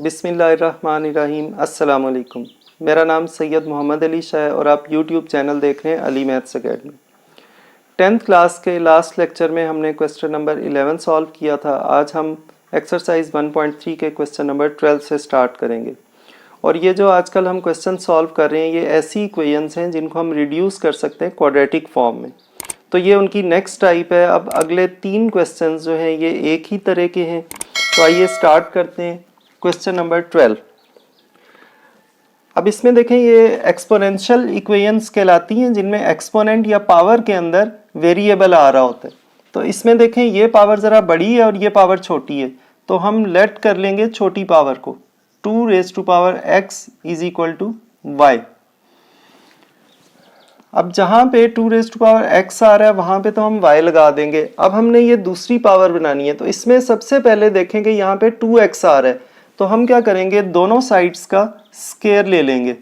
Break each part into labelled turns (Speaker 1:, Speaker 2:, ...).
Speaker 1: बिस्मिल्लाहिर्रहमानिर्रहीम। अस्सलाम वालेकुम। मेरा नाम सैयद मोहम्मद अली शाह है और आप यूट्यूब चैनल देख रहे हैं Ali maths academy. 10th class के लास्ट लेक्चर में हमने क्वेश्चन नंबर 11 सॉल्व किया था। आज हम एक्सरसाइज 1.3 के क्वेश्चन नंबर 12 से स्टार्ट करेंगे। और ये जो आजकल हम क्वेश्चन सॉल्व कर रहे हैं ये ऐसी इक्वेशंस हैं जिनको हम रिड्यूस कर सकते हैं क्वाड्रेटिक फॉर्म में। तो ये उनकी नेक्स्ट टाइप है। अब अगले 3 क्वेश्चन जो हैं ये एक ही तरह के हैं। तो आइए स्टार्ट करते हैं। Question number 12। अब इसमें देखें ये एक्सपोनेंशियल इक्वेशंस कहलाती हैं जिनमें एक्सपोनेंट या पावर के अंदर वेरिएबल आ रहा होता है। तो इसमें देखें ये पावर ज़रा बड़ी है और ये पावर छोटी है। तो हम लेट कर लेंगे छोटी पावर को 2 raise to power x is equal to y। अब जहाँ पे 2 रेज़ टू पावर x आ रहा है वहाँ पे तो हम y लगा देंगे। अब हमने ये दूसरी पावर बनानी है तो इसमें सबसे पहले देखेंगे यहाँ पे 2x आ रहा है तो हम क्या करेंगे दोनों साइड्स का स्क्वायर ले लेंगे।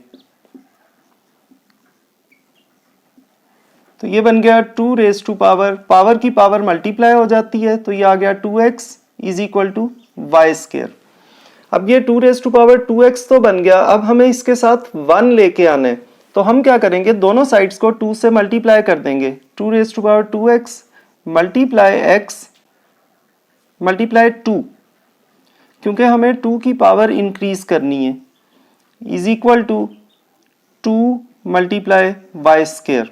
Speaker 1: तो ये बन गया 2 रेज़ टू पावर की पावर मल्टीप्लाई हो जाती है तो ये आ गया 2x is equal to y square. अब ये 2 रेज़ टू पावर 2x तो बन गया। अब हमें इसके साथ 1 लेके आना है तो हम क्या करेंगे दोनों साइड्स को 2 से मल्टीप्लाई कर देंगे। 2 raise to power 2x multiply x multiply 2 क्योंकि हमें 2 की पावर इंक्रीज करनी है is equal to 2 multiply y square.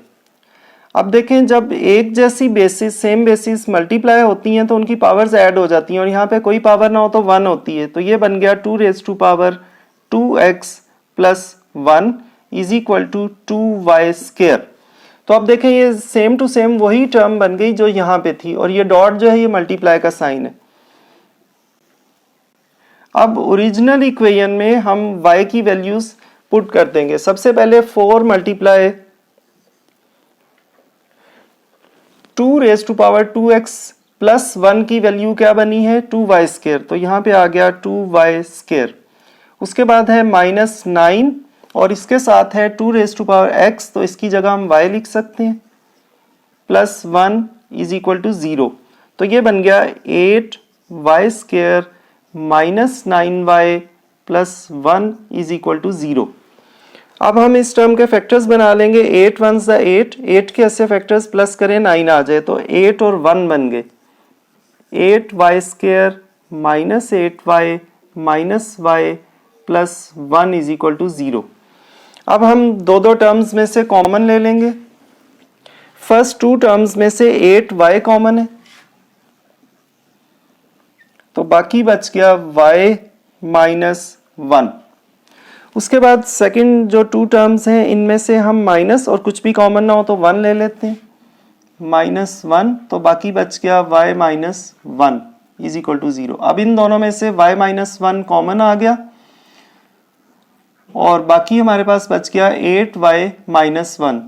Speaker 1: अब देखें जब एक जैसी बेसिस सेम बेसिस मल्टीप्लाई होती हैं तो उनकी पावर्स ऐड हो जाती हैं और यहाँ पे कोई पावर ना हो तो 1 होती है। तो ये बन गया 2 raise to power 2x plus 1 is equal to 2y square. तो अब देखें ये सेम टू सेम वही टर्म बन गई जो यहाँ पे थी और ये डॉट जो है ये मल्टीप्लाई का साइन है। अब ओरिजिनल इक्वेशन में हम y की वैल्यूज पुट कर देंगे। सबसे पहले 4 multiply 2 raise to power 2x plus 1 की वैल्यू क्या बनी है 2y स्क्वायर। तो यहाँ पे आ गया 2y स्क्वायर। उसके बाद है -9 और इसके साथ है 2 रेज़ टू पावर x तो इसकी जगह हम y लिख सकते हैं प्लस 1 इज इक्वल टू 0। तो ये बन गया 8y square minus 9y plus 1 is equal to 0। अब हम इस टर्म के फैक्टर्स बना लेंगे। 8 1 सा 8 के ऐसे फैक्टर्स प्लस करें 9 आ जाए तो 8 और 1 बन गए 8y square minus 8y minus y plus 1 is equal to 0। अब हम दो टर्म्स में से कॉमन ले लेंगे। फर्स्ट 2 टर्म्स में से 8y कॉमन है तो बाकी बच गया y माइनस 1। उसके बाद सेकंड जो 2 टर्म्स हैं इनमें से हम माइनस और कुछ भी कॉमन ना हो तो 1 ले लेते हैं -1 तो बाकी बच गया y minus 1 is equal to 0। अब इन दोनों में से y माइनस 1 कॉमन आ गया और बाकी हमारे पास बच गया 8y माइनस 1।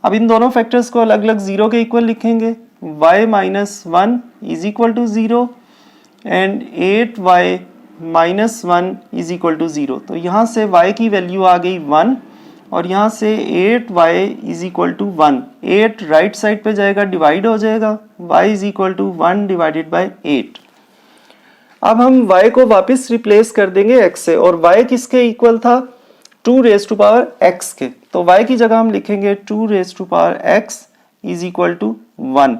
Speaker 1: अब इन दोनों फैक्टर्स को अलग अलग 0 के इक्वल लिखेंगे। y minus 1 is equal to 0 and 8y minus 1 is equal to 0। तो यहाँ से y की वैल्यू आ गई 1 और यहाँ से 8y is equal to 1। 8 right side पे जाएगा डिवाइड हो जाएगा y is equal to 1 divided by 8। अब हम y को वापस रिप्लेस कर देंगे x से और y किसके इक्वल था 2 रेज़ टू पावर x के। तो y की जगह हम लिखेंगे 2 raise to power x is equal to 1।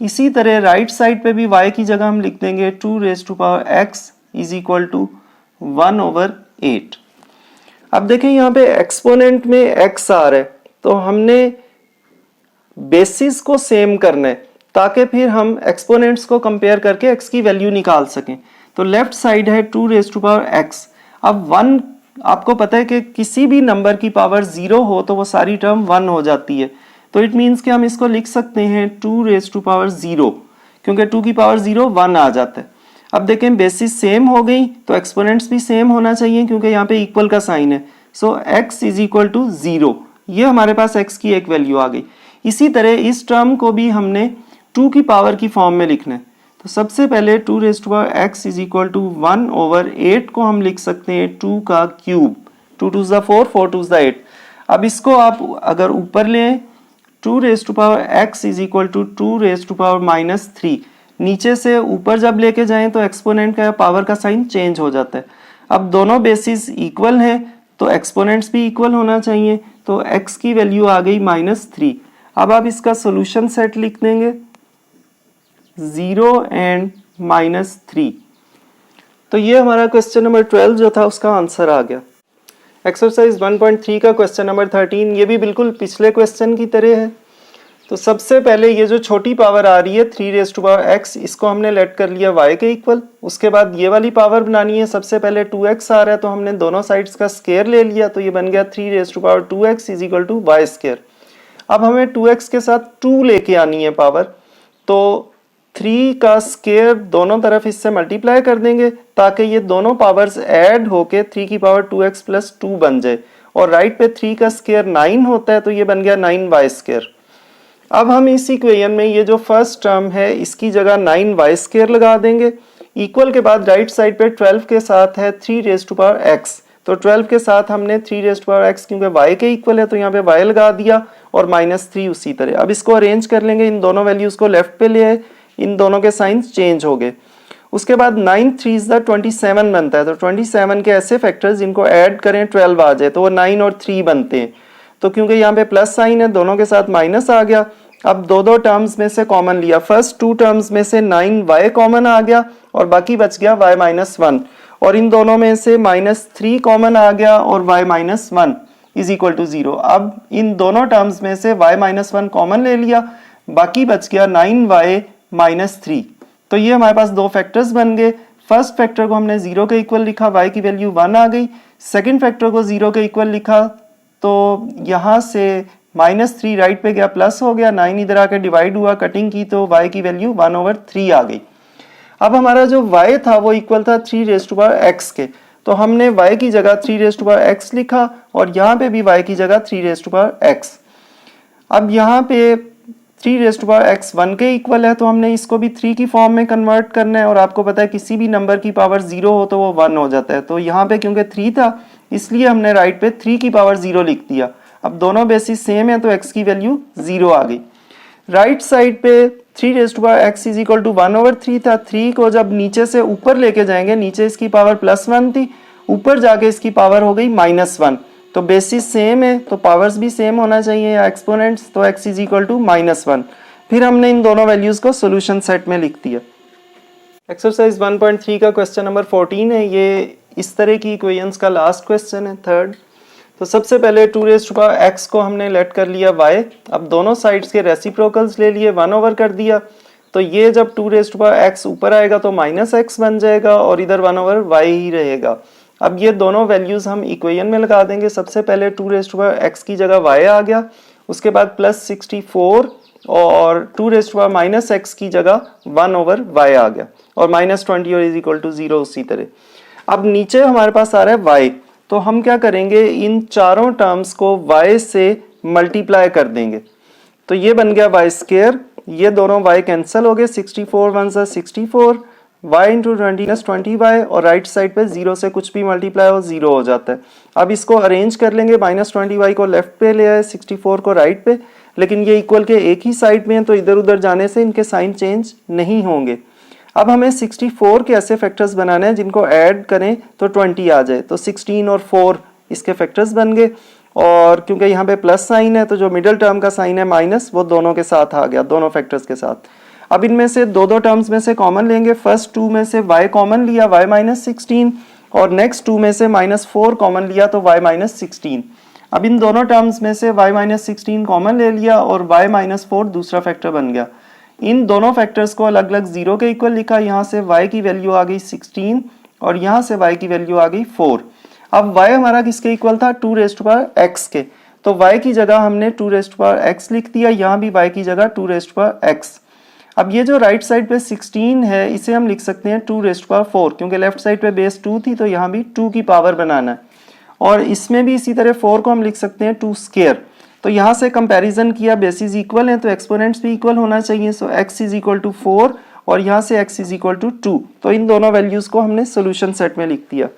Speaker 1: इसी तरह राइट साइड पे भी y की जगह हम लिख देंगे 2 raise to power x is equal to 1/8। अब देखें यहाँ पे एक्सपोनेंट में x आ रहा है तो हमने बेसिस को सेम करना है ताकि फिर हम एक्सपोनेंट्स को कंपेयर करके x की वैल्यू निकाल सकें। तो लेफ्ट साइड है 2 रेज़ टू पावर x। अब 1 आपको पता है कि किसी भी नंबर की पावर 0 हो तो वो सारी टर्म 1 हो जाती है। तो इट मीन्स कि हम इसको लिख सकते हैं 2 रेज़ टू पावर 0 क्योंकि 2 की पावर 0 1 आ जाता है। अब देखें बेसिस सेम हो गई तो एक्सपोनेंट्स भी सेम होना चाहिए क्योंकि यहाँ पे इक्वल का साइन है। सो x इज इक्वल टू 0। ये हमारे पास x की एक वैल्यू आ गई। इसी तरह इस टर्म को भी हमने 2 की पावर की फॉर्म में लिखना है। तो सबसे पहले 2 raise to power x is equal to 1/8 को हम लिख सकते हैं 2 का क्यूब। 2 2 4 4 2 8। अब इसको आप अगर ऊपर लें 2 raise to power x is equal to 2 raise to power -3। नीचे से ऊपर जब लेके जाएं तो एक्सपोनेंट का पावर का साइन चेंज हो जाता है। अब दोनों बेसिस इक्वल हैं तो एक्सपोनेंट्स भी इक्वल होना चाहिए, तो x की वैल्यू आ गई -3। अब आप इसका सोल्यूशन सेट लिख देंगे 0 एंड -3। तो ये हमारा क्वेश्चन नंबर 12 जो था उसका आंसर आ गया। एक्सरसाइज 1.3 का क्वेश्चन नंबर 13 ये भी बिल्कुल पिछले क्वेश्चन की तरह है। तो सबसे पहले ये जो छोटी पावर आ रही है 3x, इसको हमने लेट कर लिया y के इक्वल। उसके बाद ये वाली पावर बनानी है, सबसे पहले 2x आ रहा है तो हमने दोनों साइड्स का स्क्वायर ले लिया, तो ये बन गया 3^2x is equal to y square. अब हमें 2x के साथ 2 लेके आनी है पावर, तो 3 का स्क्वायर दोनों तरफ इससे मल्टीप्लाई कर देंगे ताकि ये दोनों पावर्स ऐड होके 3 की पावर 2x प्लस 2 बन जाए। और राइट पे 3 का स्क्वायर 9 होता है तो ये बन गया 9y स्क्वायर। अब हम इस इक्वेशन में ये जो फर्स्ट टर्म है इसकी जगह 9y स्क्वायर लगा देंगे। इक्वल के बाद राइट साइड पे 12 के साथ है 3x, तो 12 के साथ हमने 3x क्योंकि y के इक्वल है तो यहाँ पे y लगा दिया और -3 उसी तरह। अब इसको अरेंज कर लेंगे, इन दोनों वैल्यूज को लेफ्ट पे ले आए, इन दोनों के साइंस चेंज हो गए। उसके बाद 9 3 27 बनता है, तो 27 के ऐसे फैक्टर्स जिनको ऐड करें 12 आ जाए तो वो 9 और 3 बनते हैं। तो क्योंकि यहाँ पे प्लस साइन है दोनों के साथ माइनस आ गया। अब दो टर्म्स में से कॉमन लिया, फर्स्ट 2 टर्म्स में से 9y कॉमन आ गया और बाकी बच गया y -1, और इन दोनों में से -3 कॉमन आ गया और y -1 इज इक्वल टू 0। अब इन दोनों टर्म्स में से y -1 कॉमन ले लिया, बाकी बच गया 9y -3। तो ये हमारे पास दो फैक्टर्स बन गए। फर्स्ट फैक्टर को हमने 0 के इक्वल लिखा, y की वैल्यू 1 आ गई। सेकंड फैक्टर को 0 के इक्वल लिखा तो यहाँ से -3 राइट पे गया प्लस हो गया, 9 इधर आके डिवाइड हुआ, कटिंग की तो y की वैल्यू 1/3 आ गई। अब हमारा जो y था वो इक्वल था 3x के, तो हमने y की जगह 3x लिखा और यहाँ पे भी y की जगह 3x। अब यहाँ पे 3x 1 के इक्वल है तो हमने इसको भी 3 की फॉर्म में कन्वर्ट करना है, और आपको पता है किसी भी नंबर की पावर 0 हो तो वो 1 हो जाता है। तो यहाँ पे क्योंकि 3 था इसलिए हमने राइट पे 3 की पावर 0 लिख दिया। अब दोनों बेसिस सेम है तो x की वैल्यू 0 आ गई। राइट साइड पे 3x इज इक्वल टू 1/3 था। 3 को जब नीचे से ऊपर लेके जाएंगे, नीचे इसकी पावर +1 थी, ऊपर जाके इसकी पावर हो गई -1, तो बेसिस सेम है तो पावर्स भी सेम होना चाहिए या एक्सपोनेंट्स, तो x इज इक्वल टू -1। फिर हमने इन दोनों वैल्यूज को सोल्यूशन सेट में लिख दिया। एक्सरसाइज 1.3 का क्वेश्चन नंबर 14 है। ये इस तरह की इक्वेशंस का लास्ट क्वेश्चन है, थर्ड। तो सबसे पहले 2x को हमने लेट कर लिया y। अब दोनों साइड्स के रेसिप्रोकल्स ले लिए, 1 कर दिया, तो ये जब 2x ऊपर आएगा तो -x बन जाएगा और इधर 1/y ही रहेगा। अब ये दोनों वैल्यूज हम इक्वेशन में लगा देंगे। सबसे पहले 2x की जगह y आ गया, उसके बाद +64 और 2 x की जगह 1/y आ गया और -20 और इज इक्वल टू 0 उसी तरह। अब नीचे हमारे पास आ रहा है y, तो हम क्या करेंगे, इन चारों टर्म्स को y से मल्टीप्लाई कर देंगे, तो ये बन गया y स्क्वायर। ये दोनों y कैंसिल हो गए, 64 1 64, y इंटू 20y, और राइट साइड पे 0 से कुछ भी मल्टीप्लाई हो 0 हो जाता है। अब इसको अरेंज कर लेंगे, -20y को लेफ्ट पे ले आए, 64 को राइट पे, लेकिन ये इक्वल के एक ही साइड में है तो इधर उधर जाने से इनके साइन चेंज नहीं होंगे। अब हमें 64 के ऐसे फैक्टर्स बनाने हैं जिनको ऐड करें तो 20 आ जाए, तो 16 और 4 इसके फैक्टर्स बन गए, और क्योंकि यहाँ पे प्लस साइन है तो जो मिडिल टर्म का साइन है माइनस वो दोनों के साथ आ गया, दोनों फैक्टर्स के साथ। अब इनमें से दो टर्म्स में से कॉमन लेंगे। फर्स्ट 2 में से y कॉमन लिया, y -16, और नेक्स्ट 2 में से -4 कॉमन लिया तो y -16। अब इन दोनों टर्म्स में से y -16 कॉमन ले लिया और y -4 दूसरा फैक्टर बन गया। इन दोनों फैक्टर्स को अलग अलग 0 के इक्वल लिखा। यहाँ से y की वैल्यू आ गई 16 और यहाँ से y की वैल्यू आ गई 4। अब y हमारा किसके इक्वल था, 2x के, तो y की जगह हमने 2x लिख दिया, यहाँ भी y की जगह 2x। अब ये जो राइट साइड पे 16 है इसे हम लिख सकते हैं 2⁴, क्योंकि लेफ्ट साइड पे बेस 2 थी तो यहाँ भी 2 की पावर बनाना है, और इसमें भी इसी तरह 4 को हम लिख सकते हैं 2 स्क्वायर। तो यहाँ से कंपैरिजन किया, बेसिस इक्वल हैं तो एक्सपोनेंट्स भी इक्वल होना चाहिए, सो x इज इक्वल टू 4 और यहाँ से x इज इक्वल टू 2, तो इन दोनों वैल्यूज को हमने सोल्यूशन सेट में लिख दिया।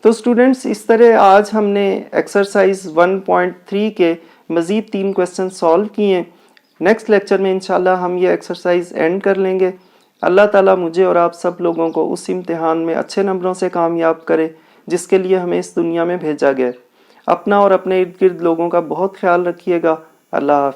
Speaker 1: तो स्टूडेंट्स इस तरह आज हमने एक्सरसाइज 1.3 के मजीद 3 क्वेश्चन सॉल्व किए। नेक्स्ट लेक्चर में इंशाल्लाह हम ये एक्सरसाइज एंड कर लेंगे। अल्लाह ताला मुझे और आप सब लोगों को उस इम्तिहान में अच्छे नंबरों से कामयाब करे जिसके लिए हमें इस दुनिया में भेजा गया। अपना और अपने इर्द गिर्द लोगों का बहुत ख्याल रखिएगा। अल्लाह हाफ़िज़।